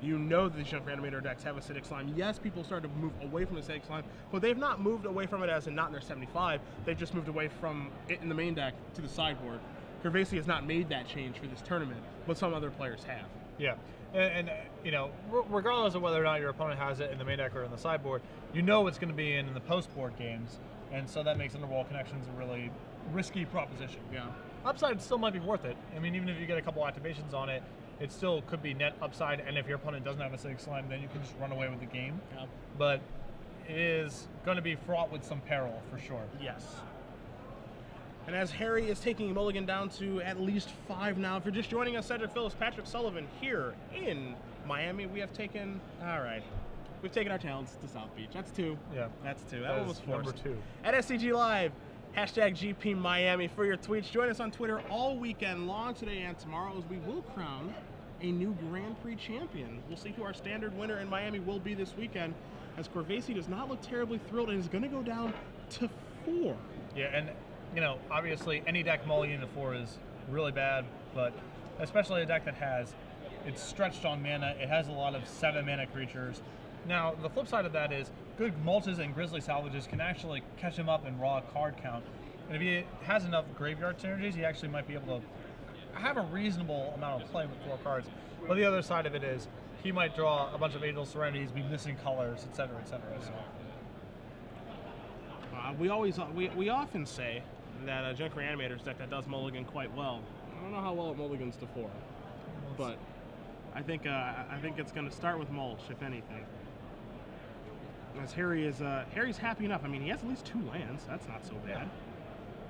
you know that these Junker Animator decks have acidic slime. Yes, people started to move away from acidic slime, but they've not moved away from it as in not in their 75. They've just moved away from it in the main deck to the sideboard. Corvese has not made that change for this tournament, but some other players have. Yeah, and you know, regardless of whether or not your opponent has it in the main deck or in the sideboard, you know it's going to be in the post-board games, and so that makes Underworld Connections a really risky proposition. Yeah. Upside still might be worth it. I mean, even if you get a couple activations on it, it still could be net upside, and if your opponent doesn't have acidic slime, then you can just run away with the game. Yeah. But it is going to be fraught with some peril, for sure. Yes. And as Harry is taking Mulligan down to at least 5 now, if you're just joining us, Cedric Phillips, Patrick Sullivan here in Miami, we have taken, all right, we've taken our talents to South Beach. That's 2. Yeah. That's 2. That one was forced. Number 2. At SCG Live, hashtag GPMIA for your tweets. Join us on Twitter all weekend long today and tomorrow as we will crown a new Grand Prix champion. We'll see who our standard winner in Miami will be this weekend, as Corvese does not look terribly thrilled and is going to go down to 4. Yeah, and you know, obviously any deck mulligan to 4 is really bad, but especially a deck that has, it's stretched on mana, it has a lot of 7 mana creatures. Now, the flip side of that is good mulches and grizzly salvages can actually catch him up in raw card count. And if he has enough graveyard synergies, he actually might be able to have a reasonable amount of play with 4 cards. But the other side of it is he might draw a bunch of Angel Serenities, be missing colors, etc., etc. So. We often say that a Junker Animator's deck that does mulligan quite well. I don't know how well it mulligans to 4, but I think it's going to start with mulch, if anything. As Harry's happy enough. I mean, he has at least 2 lands. That's not so bad.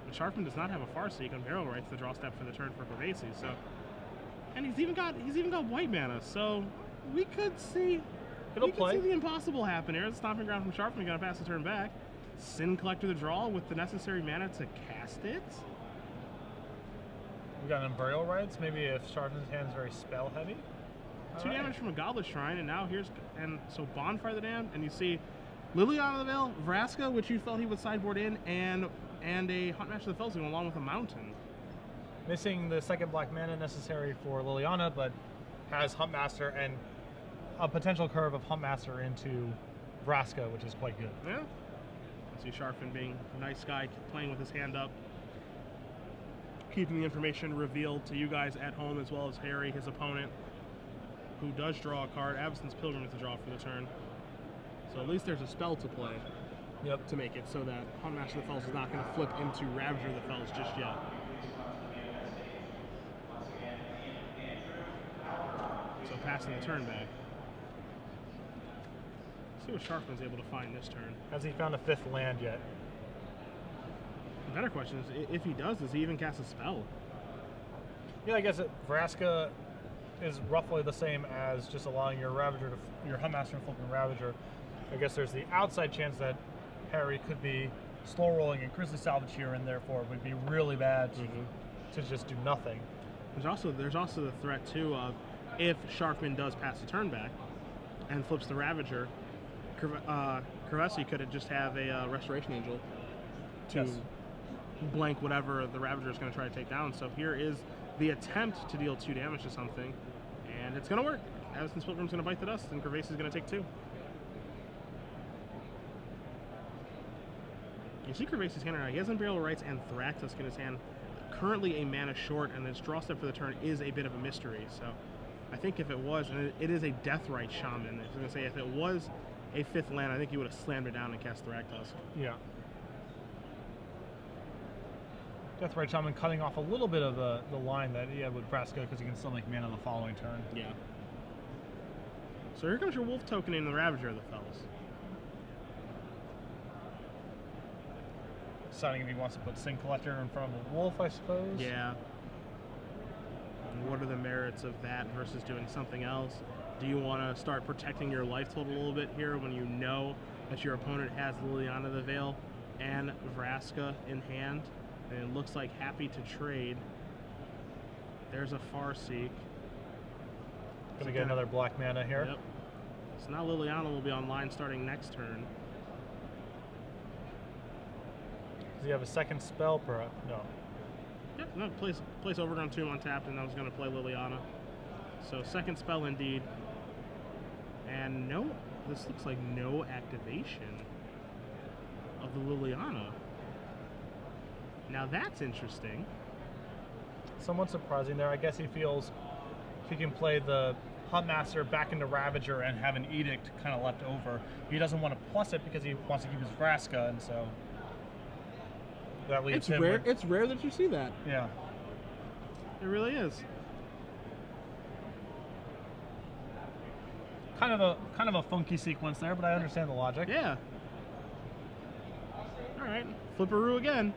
And Sharfman does not have a Farseek on Barrel Rights, the draw step for the turn for Corvese. So, and he's even got white mana. So we could see the impossible happen here. The Stomping Ground from Sharfman going to pass the turn back. Sin Collector the draw with the necessary mana to cast it. We got an Burial Rights. Maybe if Sharfman's hand is very spell heavy. 2 damage from a Goblet Shrine, and now so Bonfire the Damned, and you see Liliana the Veil, Vraska, which you felt he would sideboard in, and a Huntmaster of the Fells along with a Mountain. Missing the 2nd black mana necessary for Liliana, but has Huntmaster and a potential curve of Huntmaster into Vraska, which is quite good. Yeah. See Sharfman being a nice guy, playing with his hand up, keeping the information revealed to you guys at home, as well as Harry, his opponent, who does draw a card. Avacyn's Pilgrim is the draw for the turn. So at least there's a spell to play. Yep. To make it so that Huntmaster of the Fells is not going to flip into Ravager of the Fells just yet. So passing the turn back. See what Sharfman's able to find this turn. Has he found a 5th land yet? The better question is, if he does he even cast a spell? Yeah, I guess Vraska is roughly the same as just allowing your Ravager your Huntmaster and flipping Ravager. I guess there's the outside chance that Harry could be slow rolling and Grizzly Salvage here, and therefore it would be really bad to just do nothing. There's also the threat too of if Sharfman does pass the turn back and flips the Ravager, Corvese could just have a Restoration Angel to blank whatever the Ravager is going to try to take down. So here is the attempt to deal 2 damage to something, and it's going to work. Avacyn's Pilgrim's going to bite the dust, and Corvese is going to take 2. You see Corvese's hand right now. He has Unburial Rights and Thragtusk in his hand. Currently a mana short, and his draw step for the turn is a bit of a mystery. So I think if it was, and it is a Deathrite Shaman, I was going to say if it was a 5th land, I think he would have slammed it down and cast Thragtusk. Yeah. Deathrite Shaman cutting off a little bit of the line that he had with Vraska, because he can still make mana the following turn. Yeah. So here comes your Wolf token in the Ravager of the Fells. Deciding if he wants to put Sin Collector in front of a Wolf, I suppose. Yeah. And what are the merits of that versus doing something else? Do you want to start protecting your life total a little bit here when you know that your opponent has Liliana the Veil and Vraska in hand? And it looks like happy to trade. There's a Farseek. Gonna get another black mana here. Yep. So now Liliana will be online starting next turn. Does he have a 2nd spell, perhaps? No. Yep, no, place Overgrown Tomb untapped, and I was going to play Liliana. So 2nd spell indeed. And no, this looks like no activation of the Liliana. Now that's interesting. Somewhat surprising there. I guess he feels if he can play the Huntmaster back into Ravager and have an Edict kind of left over, he doesn't want to plus it because he wants to keep his Vraska, and so that leaves him. It's rare that you see that. Yeah. It really is. Kind of a funky sequence there, but I understand the logic. Yeah. All right, Flipperoo again.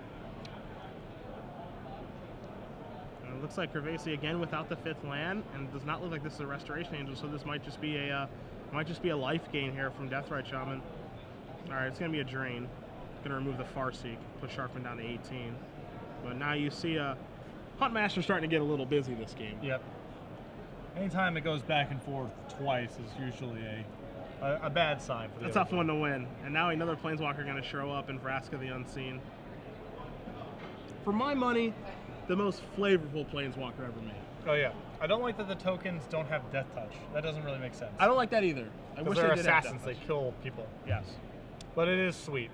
And it looks like Corvese again without the 5th land, and it does not look like this is a Restoration Angel, so this might just be a life gain here from Deathrite Shaman. All right, it's gonna be a drain. Gonna remove the Farseek, put Sharfman down to 18. But now you see Huntmaster starting to get a little busy this game. Yep. Anytime it goes back and forth twice is usually a bad sign for the a tough one to win. And now another Planeswalker going to show up in Vraska the Unseen. For my money, the most flavorful Planeswalker ever made. Oh yeah. I don't like that the tokens don't have Death Touch. That doesn't really make sense. I don't like that either. I wish they're they did have assassins. Death They Touch. kill people. Yes. But it is sweet.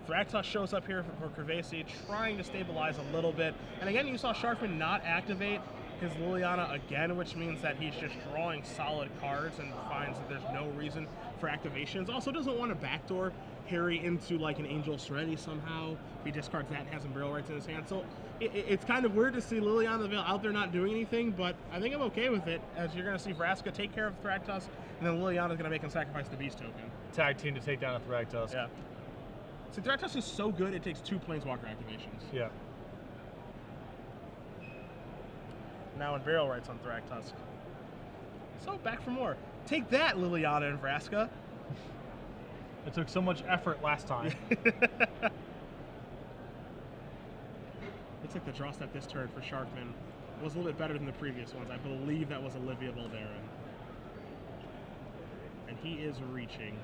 Thragtusk shows up here for Corvese, trying to stabilize a little bit. And again, you saw Sharfman not activate his Liliana again, which means that he's just drawing solid cards and finds that there's no reason for activations. Also doesn't want to backdoor Harry into like an Angel Serenity somehow. If he discards that and has some Burial Rites in his hand. So it's kind of weird to see Liliana the Veil out there not doing anything, but I think I'm okay with it, as you're going to see Vraska take care of Thragtusk, and then Liliana's going to make him sacrifice the Beast token. Tag team to take down a Thragtusk. Yeah. See, Thragtusk is so good, it takes 2 Planeswalker activations. Yeah. Now in Burial Rites on Thragtusk. So back for more. Take that, Liliana and Vraska. It took so much effort last time. Looks like the draw step this turn for Sharkman was a little bit better than the previous ones. I believe that was Olivia Voldaren. And he is reaching.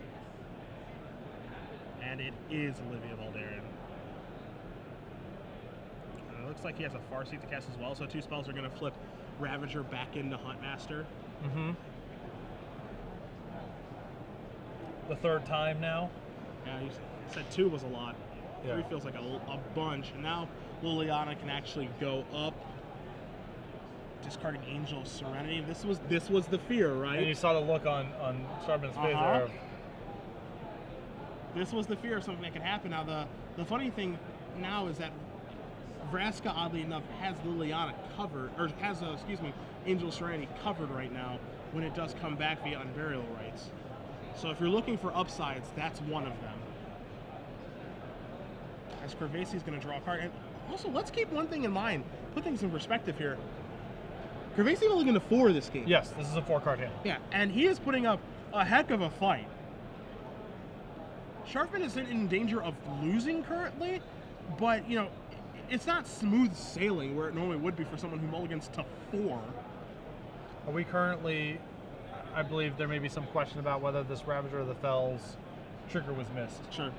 And it is Olivia Voldaren. It looks like he has a Farseek to cast as well, so 2 spells are going to flip Ravager back into Huntmaster. Mm-hmm. The 3rd time now. Yeah, you said 2 was a lot. Yeah. 3 feels like a bunch. And now Liliana can actually go up, discarding Angel Serenity. This was the fear, right? And you saw the look on Sharpman's face there. This was the fear of something that could happen. Now the funny thing now is that Vraska, oddly enough, has Liliana covered, or has, Angel Serenity covered right now when it does come back via Unburial Rites. So if you're looking for upsides, that's one of them. As Corvese is going to draw a card. And also, let's keep one thing in mind. Put things in perspective here. Corvese only going to 4 this game. Yes, this is a 4-card hand. Yeah, and he is putting up a heck of a fight. Sharfman isn't in danger of losing currently, but, you know, it's not smooth sailing where it normally would be for someone who mulligans to 4. Are we currently, I believe there may be some question about whether this Ravager of the Fells trigger was missed. Sure.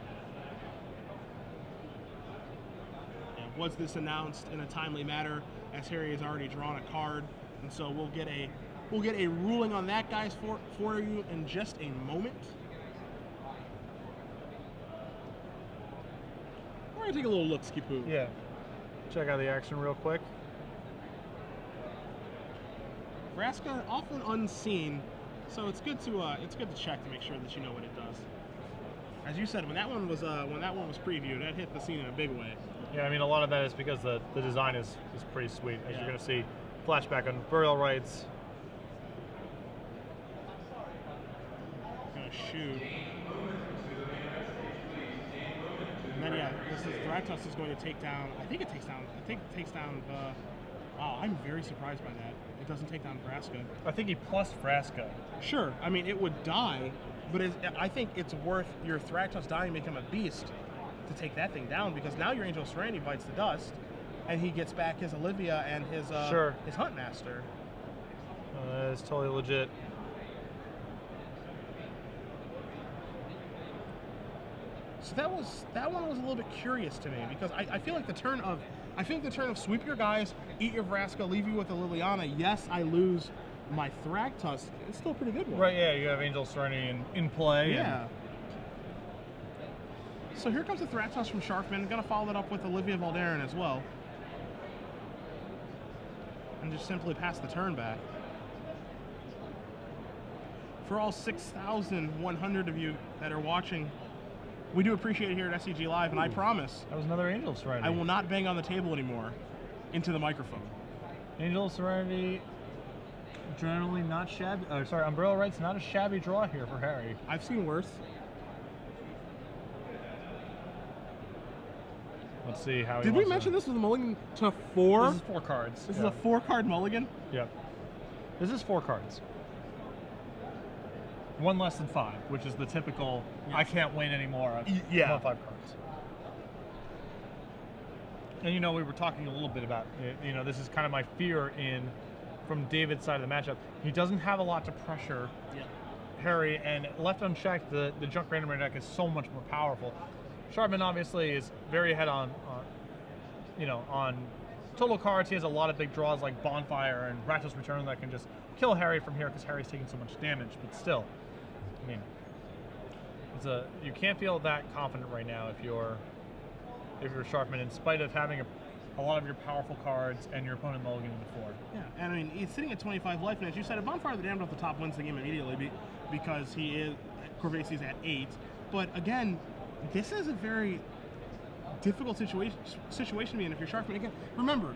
And was this announced in a timely manner, as Harry has already drawn a card, and so we'll get a ruling on that, guys, for you in just a moment. We're gonna take a little look, Skipoo. Yeah. Check out the action real quick. Vraska often unseen, so it's good to check to make sure that you know what it does. As you said, when that one was previewed, that hit the scene in a big way. Yeah, I mean a lot of that is because the design is pretty sweet. As you're gonna see, flashback on Burial Rites. Gonna shoot. And then yeah, Thragtusk is going to take down. I think it takes down the. Wow, I'm very surprised by that. It doesn't take down Vraska. I think he plus Vraska. Sure, I mean it would die, but I think it's worth your Thragtusk dying to become a beast to take that thing down, because now your Angel Serenity bites the dust, and he gets back his Olivia and his Huntmaster. It's totally legit. So that one was a little bit curious to me, because I feel like the turn of sweep your guys, eat your Vraska, leave you with the Liliana. Yes, I lose my Thragtusk is still a pretty good one. Right, yeah, you have Angel Serenity in play. Yeah. So here comes the Thragtusk from Sharfman. Going to follow that up with Olivia Valderin as well. And just simply pass the turn back. For all 6,100 of you that are watching, we do appreciate it here at SCG Live, and I promise That was another Angel Serenity. I will not bang on the table anymore into the microphone. Angel Serenity, generally not shabby. Oh, sorry, Umbrella Right's not a shabby draw here for Harry. I've seen worse. Let's see how. Did we mention this was a mulligan to 4? This is 4 cards. This is a 4-card mulligan? Yep. This is 4 cards. 1 less than 5, which is the typical. I can't win anymore. Yeah. I want 5 cards. And you know, we were talking a little bit about, you know, this is kind of my fear from David's side of the matchup. He doesn't have a lot to pressure Harry, and left unchecked, the Junk Randomer deck is so much more powerful. Sharfman obviously is very ahead on total cards. He has a lot of big draws like Bonfire and Rakdos Return that can just kill Harry from here because Harry's taking so much damage. But still, I mean, you can't feel that confident right now if you're Sharfman, in spite of having a lot of your powerful cards and your opponent mulligan into 4. Yeah, and I mean, he's sitting at 25 life, and as you said, a Bonfire the Damned off the top wins the game immediately because he is Corvese's at 8. But again, this is a very difficult situation to be in if you're Sharfman. Again, remember,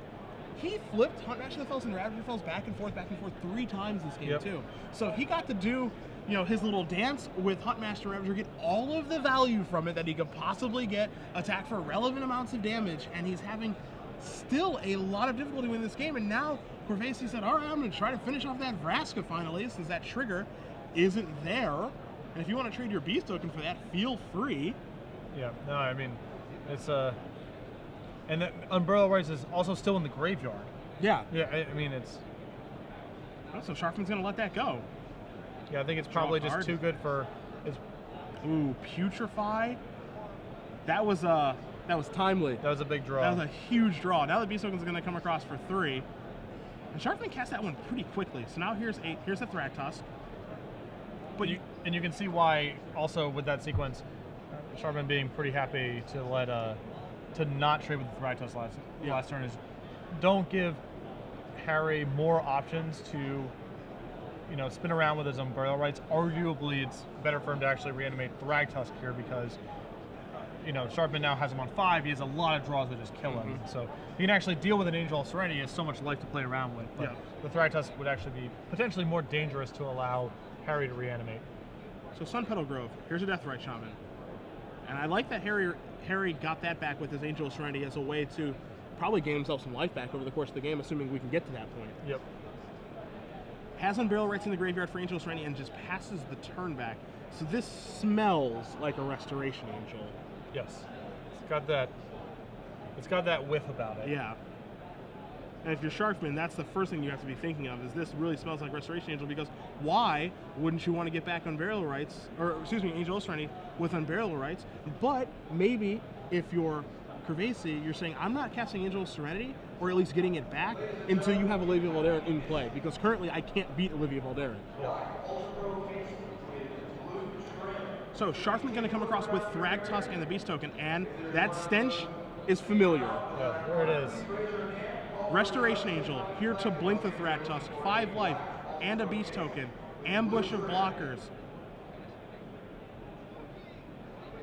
he flipped Huntmaster Fells and Ravager Fells back and forth 3 times this game too. So he got to do, you know, his little dance with Huntmaster Ravager, get all of the value from it that he could possibly get, attack for relevant amounts of damage, and he's having still a lot of difficulty winning this game. And now Corvese said, all right, I'm going to try to finish off that Vraska finally, since that trigger isn't there. And if you want to trade your Beast token for that, feel free. Yeah, no, I mean, it's and that Umbrella Rice is also still in the graveyard. Yeah. Yeah, I mean, it's. Oh, so Sharfman's gonna let that go. Yeah, I think it's probably just too good for. Ooh, Putrefy. That was timely. That was a big draw. That was a huge draw. Now the Beast token's gonna come across for 3, and Sharfman cast that one pretty quickly. So now here's a Thragtusk. But you can see why also with that sequence. Sharfman being pretty happy to not trade with the Thragtusk last turn is don't give Harry more options to spin around with his Umbrella Rights. Arguably, it's better for him to actually reanimate Thragtusk here because Sharfman now has him on 5. He has a lot of draws that just kill him, so he can actually deal with an Angel of Serenity. He has so much life to play around with. But the Thragtusk would actually be potentially more dangerous to allow Harry to reanimate. So Sunpetal Grove. Here's a Deathrite Shaman. And I like that Harry got that back with his Angel of Serenity as a way to probably gain himself some life back over the course of the game, assuming we can get to that point. Yep. Has Umbrella Rights in the graveyard for Angel of Serenity and just passes the turn back. So this smells like a Restoration Angel. Yes. It's got that whiff about it. Yeah. And if you're Sharfman, that's the first thing you have to be thinking of, is this really smells like Restoration Angel, because why wouldn't you want to get back Unburial Rights, or excuse me, Angel of Serenity with Unburial Rights? But maybe if you're Corvese, you're saying, I'm not casting Angel of Serenity, or at least getting it back, until you have Olivia Valderin in play, because currently I can't beat Olivia Valderin. Yeah. So Sharfman going to come across with Thragtusk and the Beast token, and that stench is familiar. Yeah, there it is. Restoration Angel, here to blink the Thragtusk, 5 life, and a Beast token. Ambush of blockers.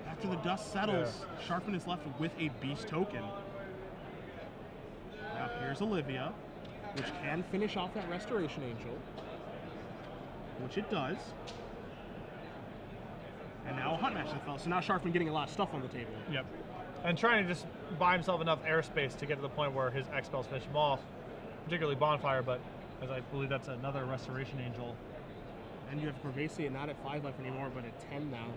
After the dust settles, Sharfman is left with a Beast token. Now here's Olivia, which can finish off that Restoration Angel, which it does. And now a Huntmaster fell, so now Sharfman getting a lot of stuff on the table. Yep. And trying to just buy himself enough airspace to get to the point where his X spells finish him off, particularly Bonfire, but as I believe that's another Restoration Angel. And you have Corvese not at 5 life anymore, but at 10 now.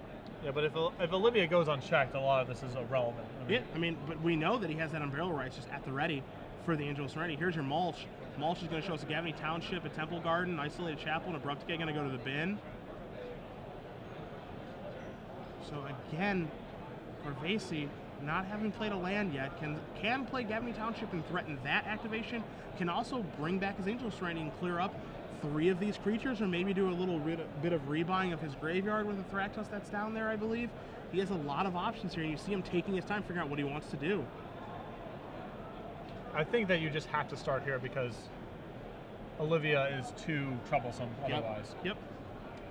Yeah, but if Olivia goes unchecked, a lot of this is irrelevant. But we know that he has that Umbrella Rights just at the ready for the Angel of Serenity. Here's your Mulch. Mulch is going to show us a Gavany Township, a Temple Garden, an Isolated Chapel, and a Bructicay going to go to the bin. So again, Corvese, not having played a land yet, can play Gavany Township and threaten that activation, can also bring back his Angel of Serenity and clear up 3 of these creatures, or maybe do a little bit of rebuying of his graveyard with the Thragtusk that's down there, I believe. He has a lot of options here, and you see him taking his time figuring out what he wants to do. I think that you just have to start here because Olivia is too troublesome otherwise. Yep.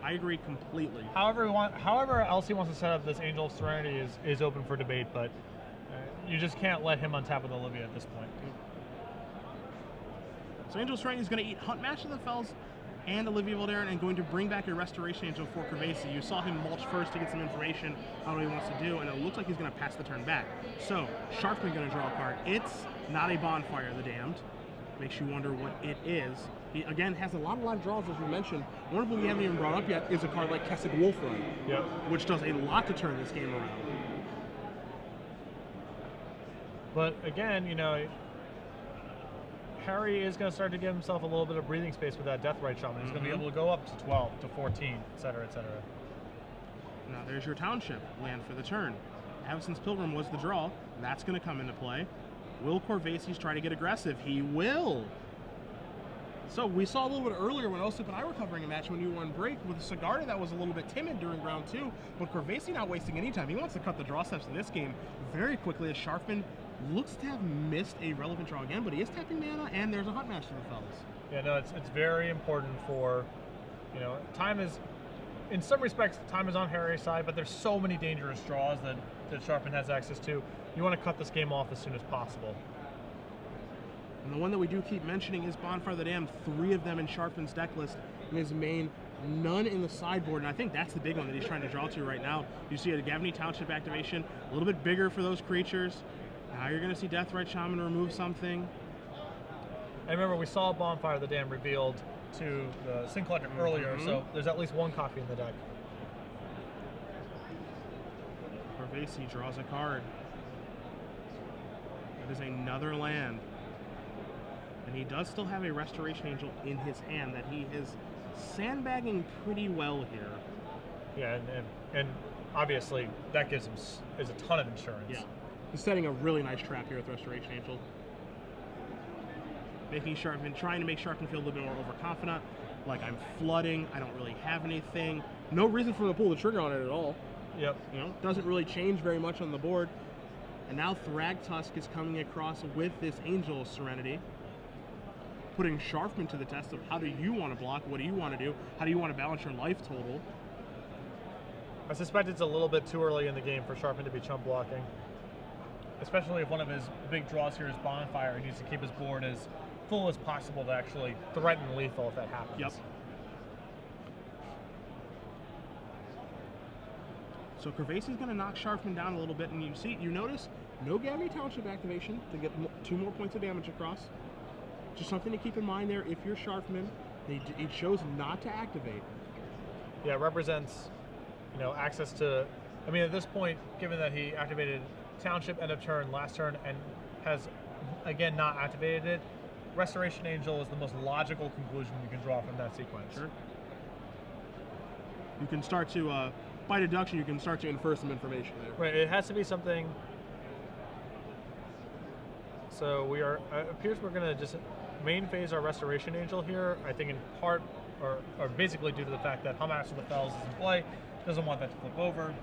I agree completely. However else he wants to set up this Angel of Serenity is open for debate, but you just can't let him untap with Olivia at this point. So Angel of Serenity is going to eat Huntmaster of the Fells and Olivia Voldaren and going to bring back a Restoration Angel for Corvese. You saw him mulch first to get some information on what he wants to do, and it looks like he's going to pass the turn back. So Sharfman going to draw a card. It's not a Bonfire of the Damned. Makes you wonder what it is. He, again, has a lot of live draws, as we mentioned. One of them we haven't even brought up yet is a card like Kessig Wolfrun, which does a lot to turn this game around. But again, you know, Harry is going to start to give himself a little bit of breathing space with that Deathrite Shaman. He's going to be able to go up to 12, to 14, etc., etc. Now there's your Township land for the turn. Avacyn's Pilgrim was the draw. That's going to come into play. Will Corvese try to get aggressive? He will. So we saw a little bit earlier when Osip and I were covering a match when you were on break with a Sigarda that was a little bit timid during round 2, but Corvese not wasting any time. He wants to cut the draw steps in this game very quickly as Sharfman looks to have missed a relevant draw again, but he is tapping mana and there's a Huntmaster of the Fells. Yeah, no, it's very important for, you know, time is, in some respects, time is on Harry's side, but there's so many dangerous draws that Sharfman has access to. You want to cut this game off as soon as possible. And the one that we do keep mentioning is Bonfire of the Damned. 3 of them in Sharfman's deck list. In his main, none in the sideboard, and I think that's the big one that he's trying to draw to right now. You see a Gavany Township activation, a little bit bigger for those creatures. Now you're going to see Deathrite Shaman remove something. I remember we saw Bonfire of the Damned revealed to the Sin Collector earlier, so there's at least 1 copy in the deck. Corvese draws a card. That is another land. And he does still have a Restoration Angel in his hand that he is sandbagging pretty well here. Yeah, and obviously that gives him is a ton of insurance. Yeah, he's setting a really nice trap here with Restoration Angel. Making Sharfman, trying to make Sharfman feel a little bit more overconfident. Like, I'm flooding, I don't really have anything. No reason for him to pull the trigger on it at all. Yep. You know, doesn't really change very much on the board. And now Thragtusk is coming across with this Angel of Serenity, putting Sharfman to the test of how do you want to block, what do you want to do, how do you want to balance your life total. I suspect it's a little bit too early in the game for Sharfman to be chump blocking, especially if one of his big draws here is Bonfire. He needs to keep his board as full as possible to actually threaten lethal if that happens. Yep. So Corvese is going to knock Sharfman down a little bit, and you notice no Gavany Township activation to get 2 more points of damage across. Just something to keep in mind there. If you're Sharfman, he chose not to activate. Yeah, it represents, you know, access to. I mean, at this point, given that he activated Township end of turn, last turn, and has again not activated it, Restoration Angel is the most logical conclusion you can draw from that sequence. Sure. You can start to, by deduction, you can start to infer some information there. Right. It has to be something. So we are. It appears we're going to just main phase our Restoration Angel here. I think in part, or basically due to the fact that Huntmaster of the Fells is in play, doesn't want that to flip over.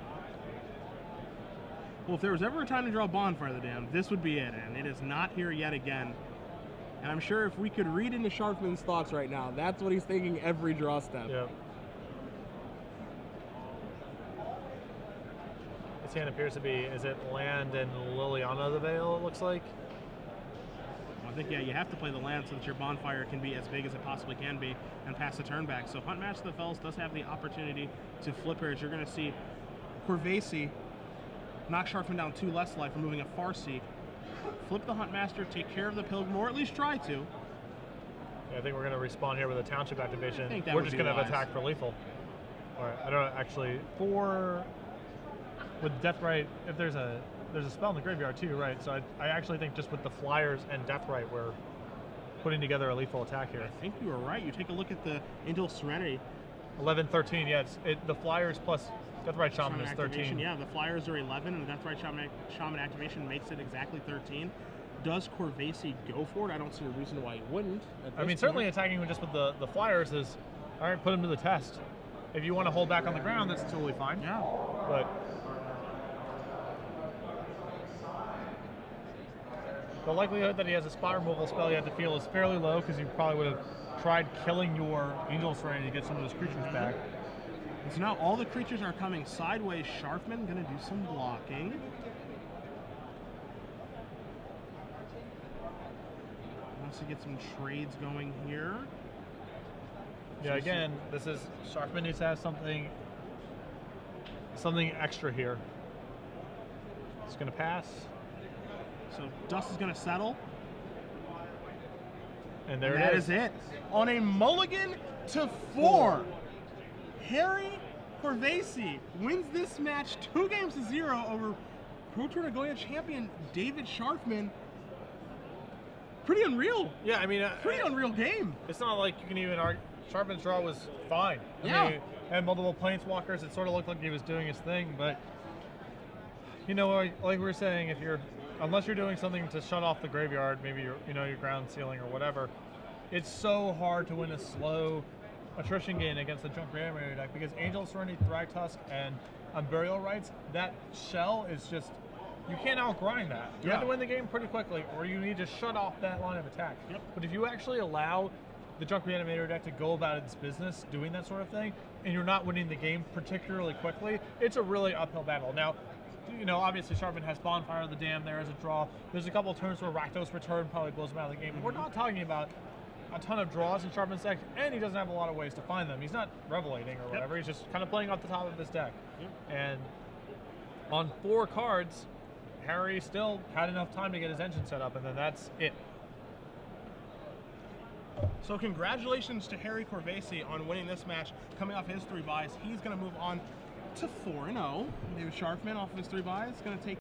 Well, if there was ever a time to draw Bonfire of the Damned, this would be it, and it is not here yet again. And I'm sure if we could read into Sharfman's thoughts right now, that's what he's thinking every draw step. Yep. His hand appears to be, is it Land and Liliana the Veil, it looks like? Well, I think, yeah, you have to play the land so that your Bonfire can be as big as it possibly can be and pass the turn back. So Huntmaster of the Fells does have the opportunity to flip here, as you're going to see Corvese knock Sharfman down 2 less life, removing a Farseek. Flip the Huntmaster, take care of the Pilgrim, or at least try to. Yeah, I think we're going to respawn here with a Township activation. I think that we're would just be going to wise. attack for lethal. All right, I don't know, actually, with Deathrite, if there's a spell in the graveyard too, right? So I actually think just with the Flyers and Deathrite, we're putting together a lethal attack here. I think you were right. You take a look at the Angel of Serenity. 11, 13, yeah, the Flyers plus Deathrite Shaman is 13. Yeah, the Flyers are 11, and the Deathrite Shaman activation makes it exactly 13. Does Corvese go for it? I don't see a reason why he wouldn't. I mean, certainly attacking just with the flyers is, all right, put him to the test. If you want to hold back on the ground, that's totally fine. Yeah. But the likelihood that he has a spot removal spell you have to feel is fairly low, because you probably would have tried killing your Angel Serenity to get some of those creatures back. And so now all the creatures are coming sideways. Sharfman going to do some blocking. Wants to get some trades going here. Yeah, again, this is Sharfman needs to have something extra here. It's going to pass. So Dust is going to settle. And there that it is. is it. On a mulligan to 4, Harry Corvese wins this match 2-0 over Pro Tour Nagoya champion David Sharfman. Pretty unreal. Yeah, I mean, pretty unreal game. It's not like you can even argue. Sharpman's draw was fine. I mean, he had multiple planeswalkers. It sort of looked like he was doing his thing, but you know, like we were saying, unless you're doing something to shut off the graveyard, maybe your ground ceiling or whatever, it's so hard to win a slow attrition game against the Junk Reanimator deck, because Angel Serenity, Thragtusk, and Burial Rites, that shell is just, you can't outgrind that. You have to win the game pretty quickly, or you need to shut off that line of attack. Yep. But if you actually allow the Junk Reanimator deck to go about its business doing that sort of thing, and you're not winning the game particularly quickly, it's a really uphill battle. Now, obviously Sharpman has Bonfire of the Dam there as a draw. There's a couple of turns where Rakdos Return probably blows him out of the game. But we're not talking about a ton of draws in Sharpman's deck, and he doesn't have a lot of ways to find them. He's not revelating or whatever. He's just kind of playing off the top of his deck. And on 4 cards, Harry still had enough time to get his engine set up, and then that's it. So congratulations to Harry Corvese on winning this match, coming off his 3 buys. He's going to move on to 4-0. David Sharfman off of his 3 buys is going to take